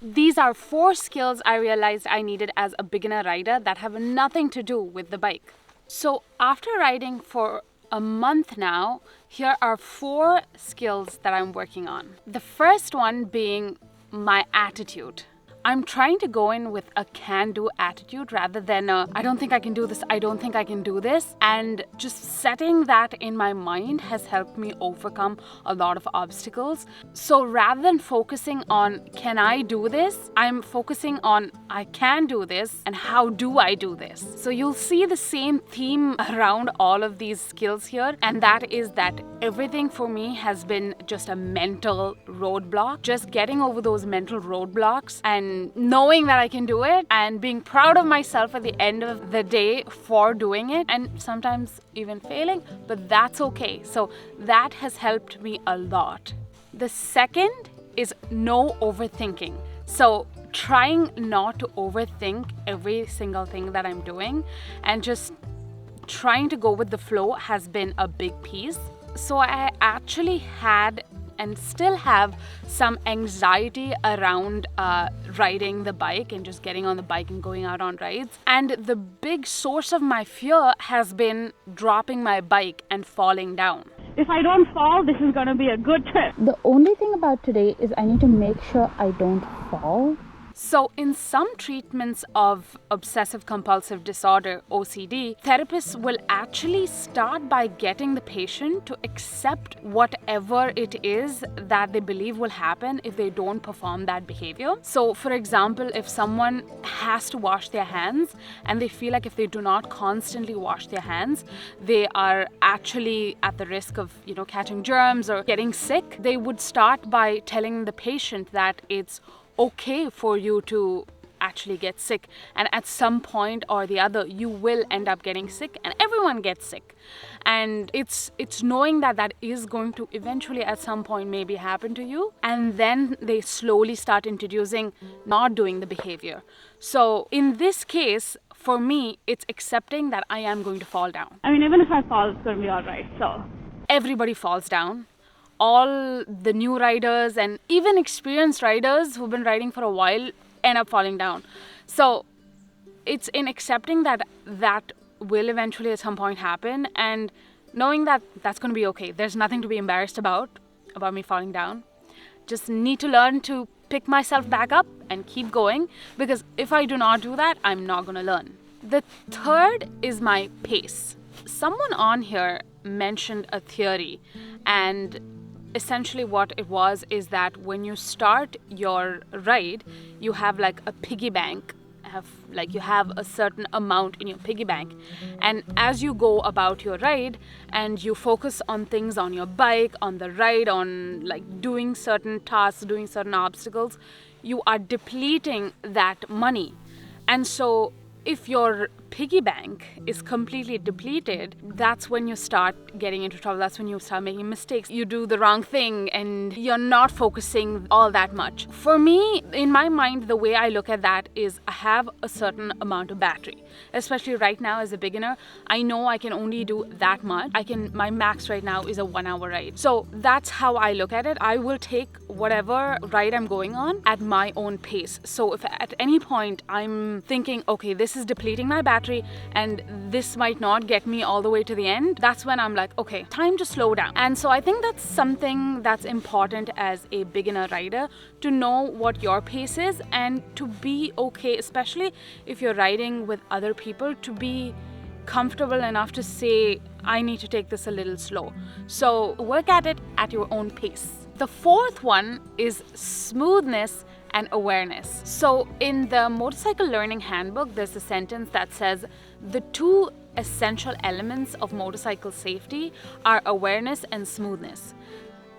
These are 4 skills I realized I needed as a beginner rider that have nothing to do with the bike. So after riding for a month now, here are 4 skills that I'm working on. The first one being my attitude. I'm trying to go in with a can-do attitude rather than I don't think I can do this, I don't think I can do this. And just setting that in my mind has helped me overcome a lot of obstacles. So rather than focusing on can I do this, I'm focusing on I can do this and how do I do this. So you'll see the same theme around all of these skills here, and that is that everything for me has been just a mental roadblock. Just getting over those mental roadblocks and knowing that I can do it and being proud of myself at the end of the day for doing it, and sometimes even failing, but that's okay. So that has helped me a lot. The second is no overthinking. So trying not to overthink every single thing that I'm doing and just trying to go with the flow has been a big piece. So I actually had and still have some anxiety around riding the bike and just getting on the bike and going out on rides. And the big source of my fear has been dropping my bike and falling down. If I don't fall, this is going to be a good trip. The only thing about today is I need to make sure I don't fall. So in some treatments of obsessive compulsive disorder, OCD, therapists will actually start by getting the patient to accept whatever it is that they believe will happen if they don't perform that behavior. So for example, if someone has to wash their hands and they feel like if they do not constantly wash their hands, they are actually at the risk of, catching germs or getting sick, they would start by telling the patient that it's okay for you to actually get sick, and at some point or the other you will end up getting sick, and everyone gets sick. And it's knowing that is going to eventually at some point maybe happen to you, and then they slowly start introducing not doing the behavior. So in this case, for me, it's accepting that I am going to fall down. I mean, even if I fall, it's going to be all right. So everybody falls down. All the new riders and even experienced riders who've been riding for a while end up falling down. So it's in accepting that will eventually at some point happen, and knowing that that's going to be okay. There's nothing to be embarrassed about me falling down. Just need to learn to pick myself back up and keep going, because if I do not do that, I'm not going to learn. The third is my pace. Someone on here mentioned a theory, and essentially what it was is that when you start your ride, you have like a piggy bank, you have a certain amount in your piggy bank, and as you go about your ride and you focus on things on your bike, on the ride, on like doing certain tasks, doing certain obstacles, you are depleting that money. And so if your piggy bank is completely depleted, that's when you start getting into trouble. That's when you start making mistakes. You do the wrong thing and you're not focusing all that much. For me, in my mind, the way I look at that is I have a certain amount of battery. Especially right now as a beginner, I know I can only do that much. My max right now is a 1-hour ride. So that's how I look at it. I will take whatever ride I'm going on at my own pace. So if at any point I'm thinking, okay, this is depleting my battery and this might not get me all the way to the end, that's when I'm like, okay, time to slow down. And so I think that's something that's important as a beginner rider, to know what your pace is and to be okay, especially if you're riding with other people, to be comfortable enough to say, I need to take this a little slow. So work at it at your own pace. The fourth one is smoothness and awareness. So in the motorcycle learning handbook, there's a sentence that says the 2 essential elements of motorcycle safety are awareness and smoothness.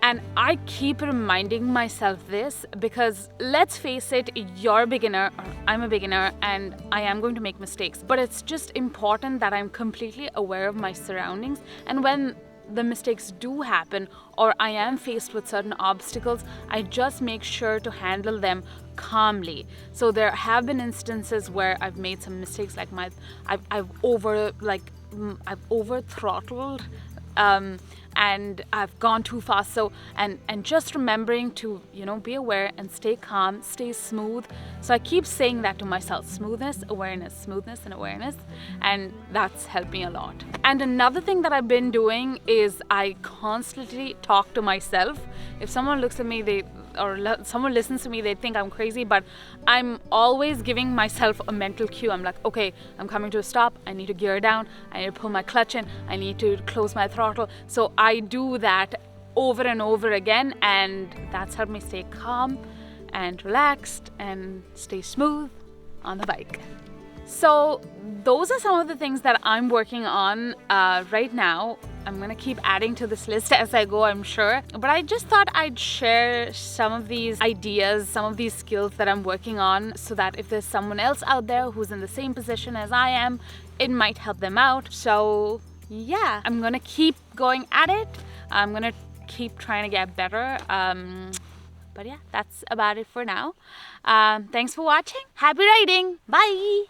And I keep reminding myself this because let's face it, you're a beginner, or I'm a beginner, and I am going to make mistakes. But it's just important that I'm completely aware of my surroundings, and when the mistakes do happen or I am faced with certain obstacles, I just make sure to handle them calmly. So there have been instances where I've made some mistakes, like I've over throttled and I've gone too fast. So and just remembering to, you know, be aware and stay calm, stay smooth. So I keep saying that to myself: smoothness, awareness, smoothness and awareness, and that's helped me a lot. And another thing that I've been doing is I constantly talk to myself. If someone looks at me, someone listens to me, they think I'm crazy, but I'm always giving myself a mental cue. I'm like, okay, I'm coming to a stop. I need to gear down. I need to pull my clutch in. I need to close my throttle. So I do that over and over again, and that's helped me stay calm and relaxed and stay smooth on the bike. So those are some of the things that I'm working on right now. I'm gonna keep adding to this list as I go, I'm sure. But I just thought I'd share some of these ideas, some of these skills that I'm working on, so that if there's someone else out there who's in the same position as I am, it might help them out. So yeah, I'm gonna keep going at it. I'm gonna keep trying to get better. But yeah, that's about it for now. Thanks for watching. Happy riding. Bye.